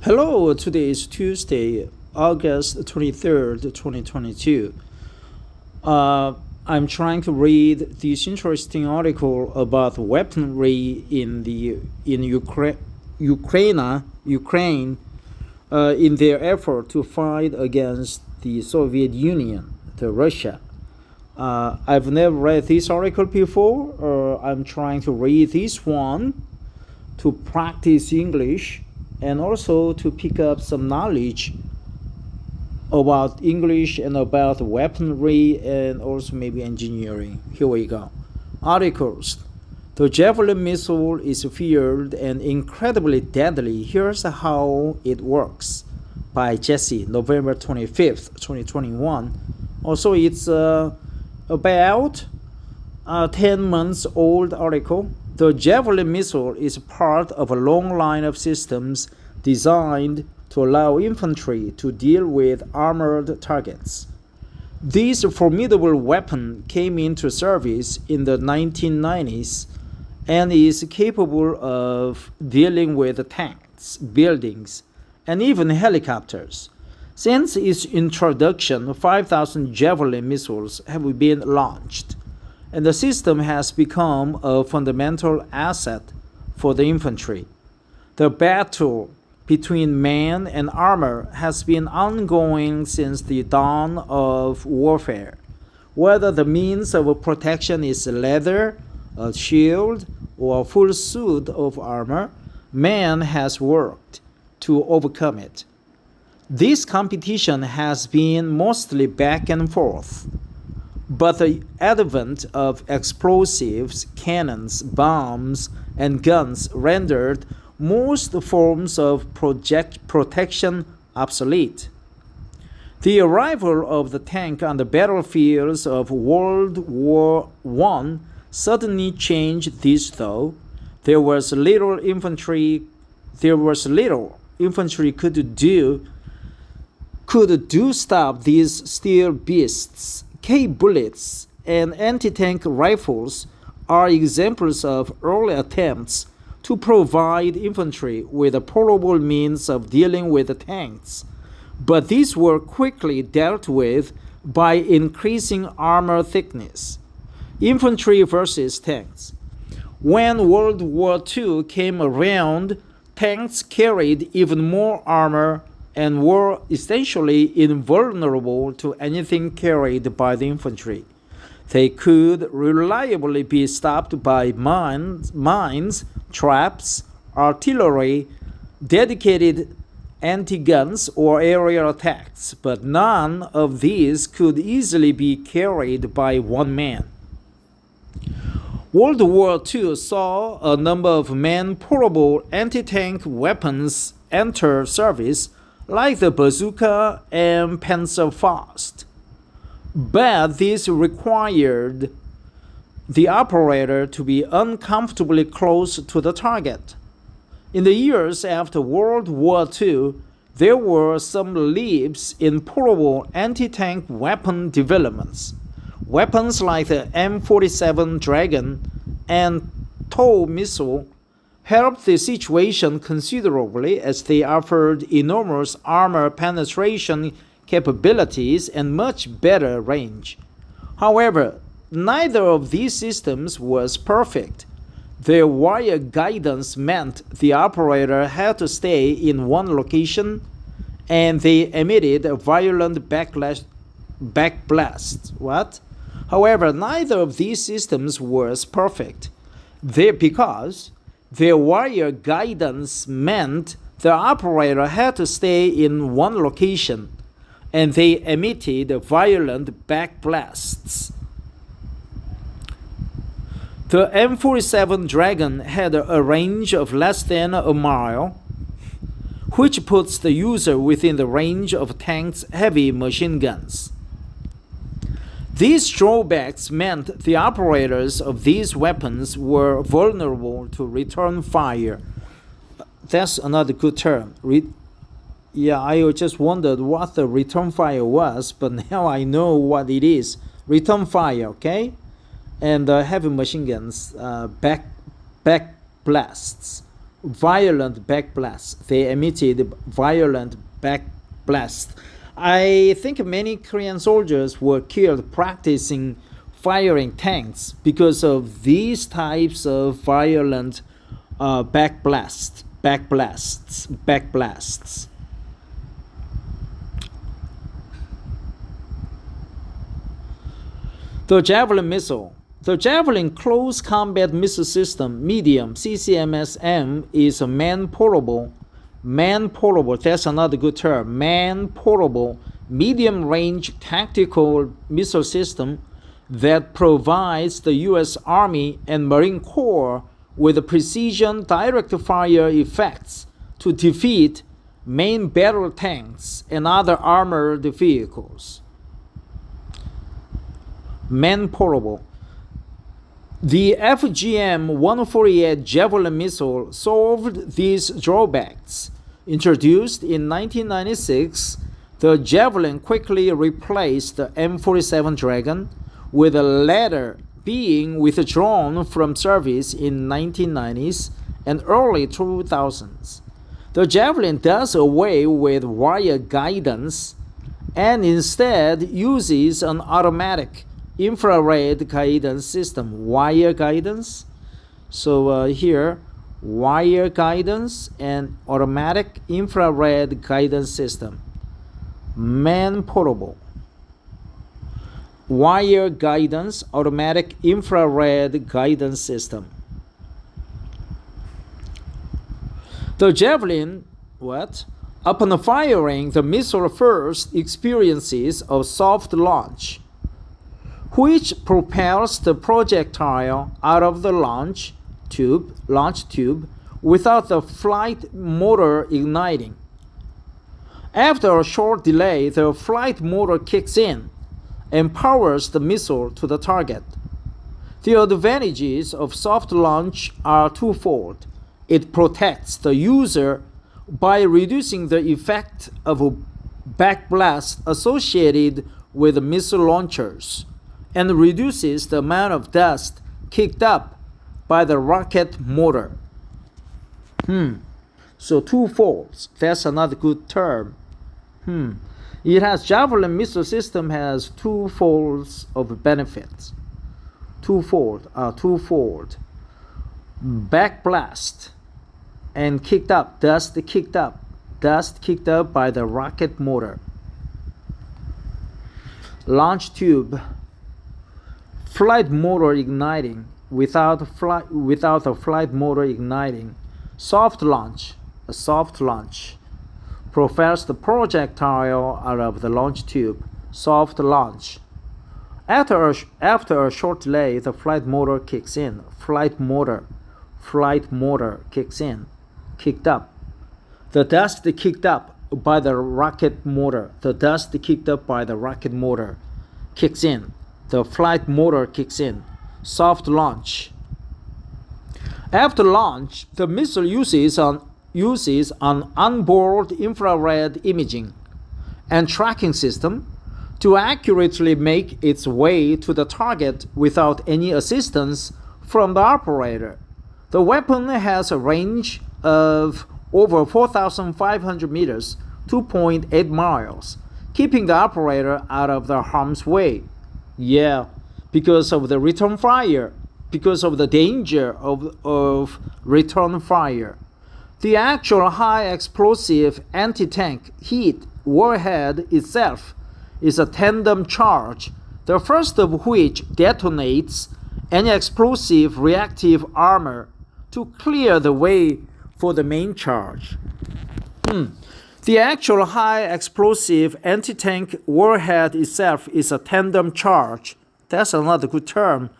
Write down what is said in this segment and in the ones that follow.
Hello, today is Tuesday, August 23rd, 2022. I'm trying to read this interesting article about weaponry in Ukraine in their effort to fight against the Soviet Union, the Russia. I've never read this article before. I'm trying to read this one to practice English and also to pick up some knowledge about English and about weaponry and also maybe engineering. Here we go. Articles. The Javelin missile is feared and incredibly deadly. Here's how it works. By Jesse, November 25th, 2021. Also, it's about a 10 months old article. The Javelin missile is part of a long line of systems designed to allow infantry to deal with armored targets. This formidable weapon came into service in the 1990s and is capable of dealing with tanks, buildings, and even helicopters. Since its introduction, 5,000 Javelin missiles have been launched, and the system has become a fundamental asset for the infantry. The battle between man and armor has been ongoing since the dawn of warfare. Whether the means of protection is leather, a shield, or a full suit of armor, man has worked to overcome it. This competition has been mostly back and forth. But the advent of explosives, cannons, bombs, and guns rendered most forms of protection obsolete. The arrival of the tank on the battlefields of World War I suddenly changed this, though. There was little infantry could do stop these steel beasts. K-bullets and anti-tank rifles are examples of early attempts to provide infantry with a portable means of dealing with the tanks, but these were quickly dealt with by increasing armor thickness. Infantry versus tanks. When World War II came around, tanks carried even more armor and were essentially invulnerable to anything carried by the infantry. They could reliably be stopped by mines, traps, artillery, dedicated anti-guns, or aerial attacks, but none of these could easily be carried by one man. World War II saw a number of man-portable anti-tank weapons enter service, like the bazooka and Panzerfaust. But this required the operator to be uncomfortably close to the target. In the years after World War II, there were some leaps in portable anti-tank weapon developments. Weapons like the M47 Dragon and TOW missile helped the situation considerably as they offered enormous armor penetration capabilities and much better range. However, neither of these systems was perfect. Their wire guidance meant the operator had to stay in one location, and they emitted a violent backblast. However, neither of these systems was perfect. Because their wire guidance meant the operator had to stay in one location, and they emitted violent backblasts. The M47 Dragon had a range of less than a mile, which puts the user within the range of tanks' heavy machine guns. These drawbacks meant the operators of these weapons were vulnerable to return fire. That's another good term. I just wondered what the return fire was, but now I know what it is. Return fire, okay? And heavy machine guns, back blasts. violent backblasts. They emitted violent backblasts. I think many Korean soldiers were killed practicing firing tanks because of these types of violent backblasts. The Javelin missile. The Javelin Close Combat Missile System, medium, CCMS-M, is a man-portable, that's another good term, man-portable, medium-range tactical missile system that provides the U.S. Army and Marine Corps with precision direct-fire effects to defeat main battle tanks and other armored vehicles. Man-portable. The FGM-148 Javelin missile solved these drawbacks. Introduced in 1996, the Javelin quickly replaced the M47 Dragon, with the latter being withdrawn from service in 1990s and early 2000s. The Javelin does away with wire guidance and instead uses an automatic infrared guidance system. Wire guidance. So here, wire guidance and automatic infrared guidance system. Man-portable. Wire guidance, automatic infrared guidance system. The Javelin, upon firing, the missile first experiences a soft launch, which propels the projectile out of the launch tube without the flight motor igniting. After a short delay, the flight motor kicks in and powers the missile to the target. The advantages of soft launch are twofold. It protects the user by reducing the effect of a backblast associated with missile launchers, and reduces the amount of dust kicked up by the rocket motor. So twofold. That's another good term. It has Javelin missile system has two folds of benefits. Twofold. Backblast and dust kicked up by the rocket motor. Launch tube. Flight motor igniting without a flight motor igniting. Soft launch. A soft launch propels the projectile out of the launch tube. Soft launch. After a short delay, the flight motor kicks in. Flight motor kicks in. Kicked up. The dust kicked up by the rocket motor. Kicks in. The flight motor kicks in. Soft launch. After launch, the missile uses an onboard infrared imaging and tracking system to accurately make its way to the target without any assistance from the operator. The weapon has a range of over 4,500 meters, 2.8 miles, keeping the operator out of the harm's way. Because of the return fire, because of the danger of return fire. The actual high explosive anti-tank heat warhead itself is a tandem charge, the first of which detonates any explosive reactive armor to clear the way for the main charge. The actual high explosive anti-tank warhead itself is a tandem charge. That's another good term.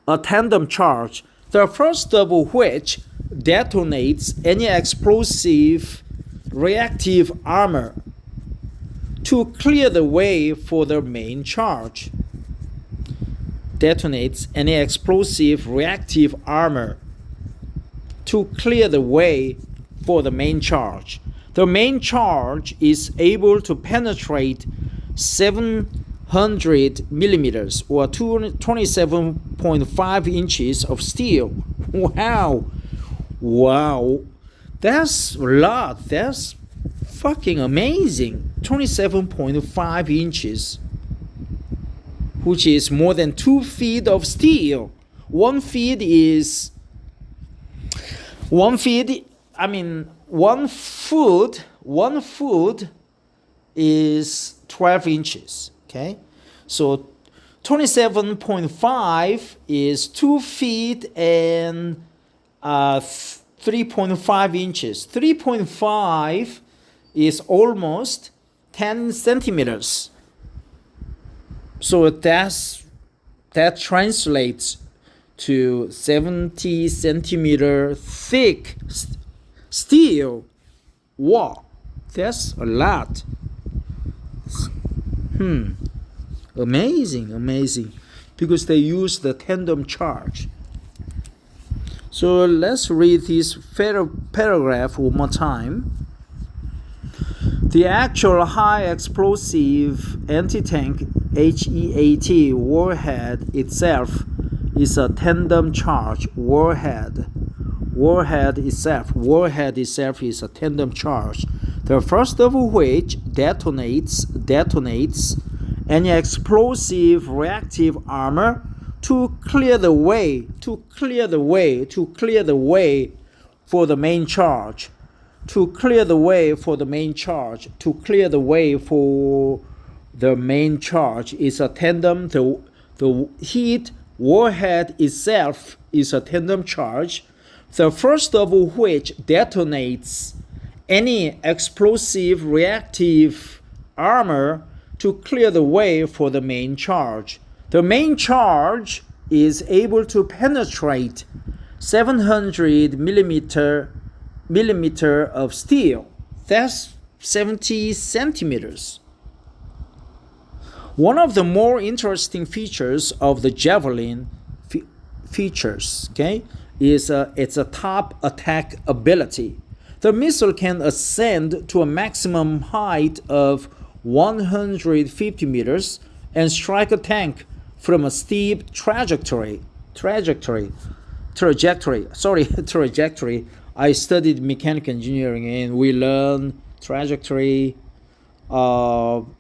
A tandem charge, the first of which detonates any explosive reactive armor to clear the way for the main charge. Detonates any explosive reactive armor to clear the way for the main charge. The main charge is able to penetrate 700 millimeters or 27.5 inches of steel. Wow! That's a lot. That's fucking amazing. 27.5 inches, which is more than 2 feet of steel. 1 feet is 1 feet. I mean, 1 foot. 1 foot is 12 inches. Okay, so 27.5 is 2 feet and 3.5 inches. 3.5 is almost 10 centimeters. So that translates to 70 centimeter thick steel wall. That's a lot. Amazing. Because they use the tandem charge. So let's read this paragraph one more time. The actual high explosive anti-tank HEAT warhead itself is a tandem charge warhead. Warhead itself is a tandem charge. The first of which detonates any explosive reactive armor to clear the way for the main charge. To clear the way for the main charge is a tandem. The heat warhead itself is a tandem charge, the first of which detonates any explosive reactive armor to clear the way for the main charge. The main charge is able to penetrate 700 millimeter of steel. That's 70 centimeters. One of the more interesting features of the Javelin is its top attack ability. The missile can ascend to a maximum height of 150 meters and strike a tank from a steep trajectory. I studied mechanical engineering and we learn trajectory,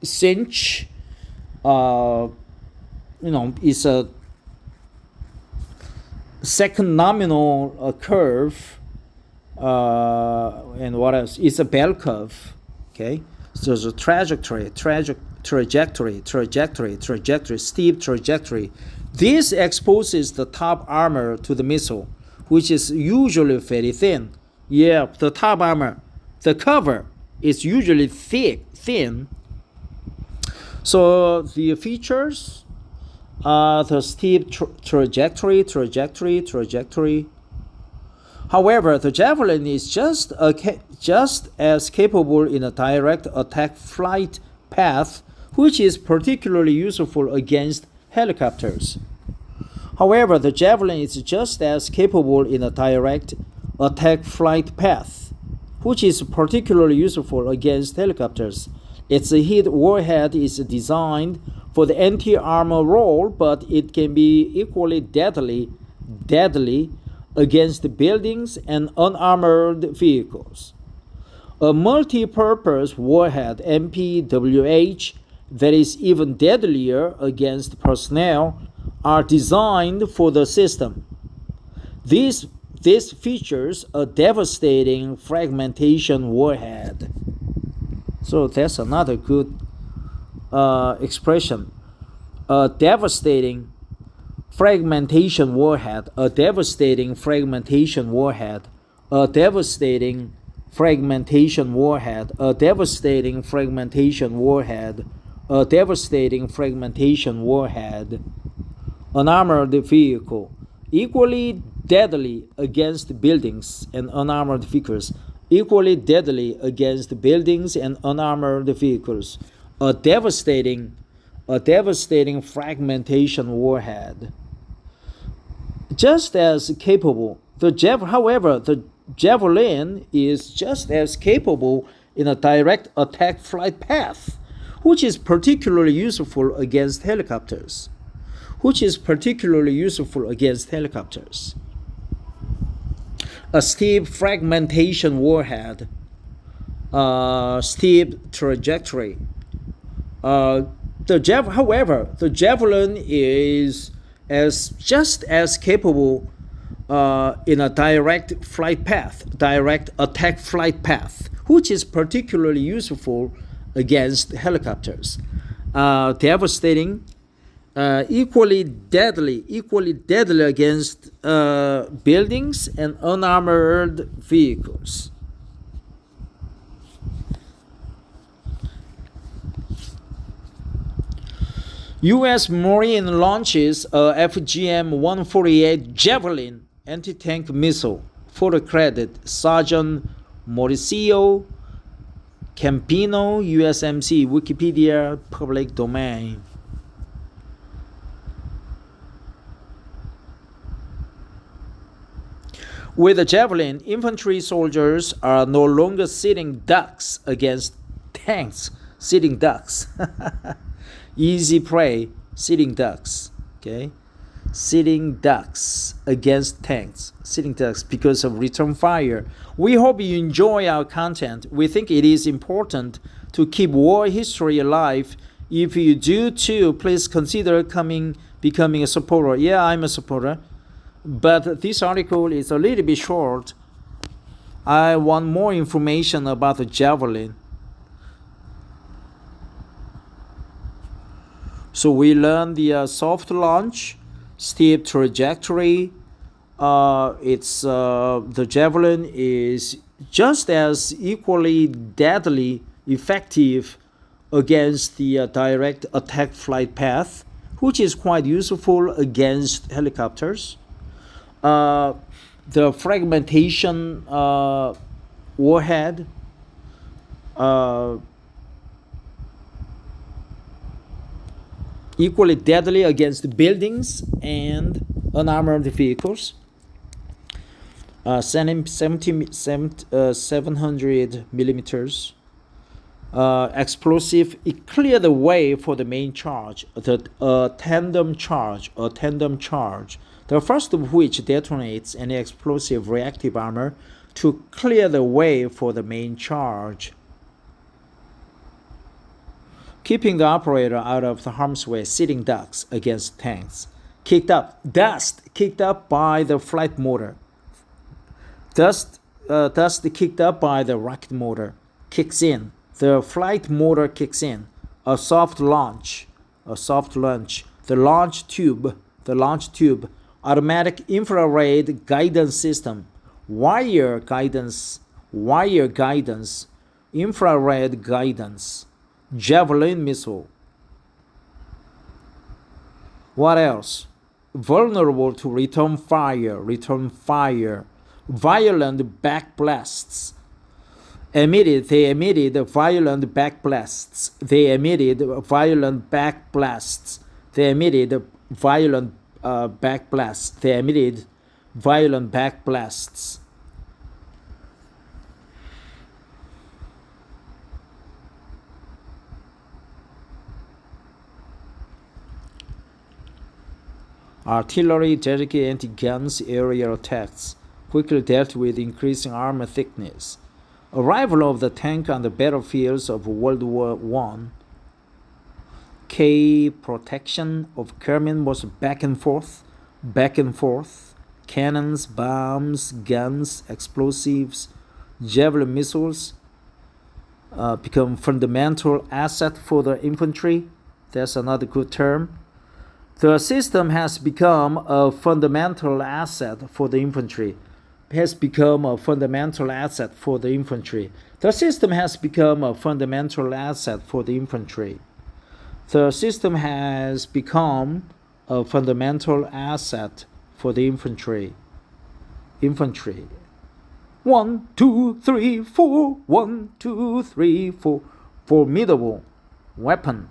cinch. It's a second nominal curve, and what else? It's a bell curve. Okay, so there's a trajectory, steep trajectory. This exposes the top armor to the missile, which is usually very thin. Yeah, the top armor, the cover is usually thin. So the features are the steep trajectory. However, the Javelin is just as capable in a direct attack flight path, which is particularly useful against helicopters. However, the Javelin is just as capable in a direct attack flight path, which is particularly useful against helicopters. Its heat warhead is designed for the anti-armor role, but it can be equally deadly against buildings and unarmored vehicles. A multi-purpose warhead, MPWH, that is even deadlier against personnel are designed for the system. This features a devastating fragmentation warhead. So that's another good expression. A devastating fragmentation warhead. A devastating fragmentation warhead. A devastating fragmentation warhead. A devastating fragmentation warhead. A devastating fragmentation warhead. An armored vehicle, equally deadly against buildings and unarmored vehicles. Equally deadly against buildings and unarmored vehicles. A devastating fragmentation warhead. Just as capable, the Javelin is just as capable in a direct attack flight path, which is particularly useful against helicopters. a steep fragmentation warhead, steep trajectory. However, the Javelin is just as capable in a direct attack flight path, which is particularly useful against helicopters. Devastating, equally deadly against buildings and unarmored vehicles. U.S. Marine launches a FGM-148 Javelin anti-tank missile. Photo credit Sergeant Mauricio Campino, USMC, Wikipedia, public domain. With the Javelin, infantry soldiers are no longer sitting ducks against tanks. Sitting ducks. Easy prey, sitting ducks. Okay? Sitting ducks against tanks. Sitting ducks because of return fire. We hope you enjoy our content. We think it is important to keep war history alive. If you do too, please consider becoming a supporter. Yeah, I'm a supporter. But this article is a little bit short. I want more information about the Javelin. So we learned the soft launch, steep trajectory. The Javelin is just as equally deadly effective against the direct attack flight path, which is quite useful against helicopters. The fragmentation warhead, equally deadly against buildings and unarmored vehicles. 700 millimeters. Explosive, it cleared the way for the main charge, a tandem charge, the first of which detonates any explosive reactive armor to clear the way for the main charge, keeping the operator out of the harm's way. Sitting ducks against tanks. Dust kicked up by the flight motor. Dust kicked up by the rocket motor kicks in. The flight motor kicks in. A soft launch. The launch tube. Automatic infrared guidance system. Wire guidance. Infrared guidance. Javelin missile. What else? Vulnerable to return fire. Violent backblasts. They emitted violent backblasts. Artillery, dedicated anti-guns, aerial attacks quickly dealt with increasing armor thickness. Arrival of the tank on the battlefields of World War I. Protection of Kerman was back and forth. Cannons, bombs, guns, explosives, Javelin missiles become fundamental asset for the infantry. That's another good term. The system has become a fundamental asset for the infantry. The system has become a fundamental asset for the infantry. The system has become a fundamental asset for the infantry. 1, 2, 3, 4. 1, 2, 3, 4. Formidable weapon.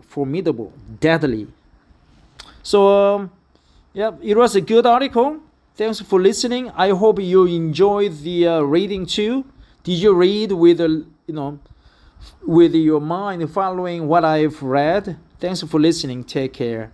Formidable, deadly. So, it was a good article. Thanks for listening. I hope you enjoyed the reading too. Did you read with with your mind following what I've read? Thanks for listening. Take care.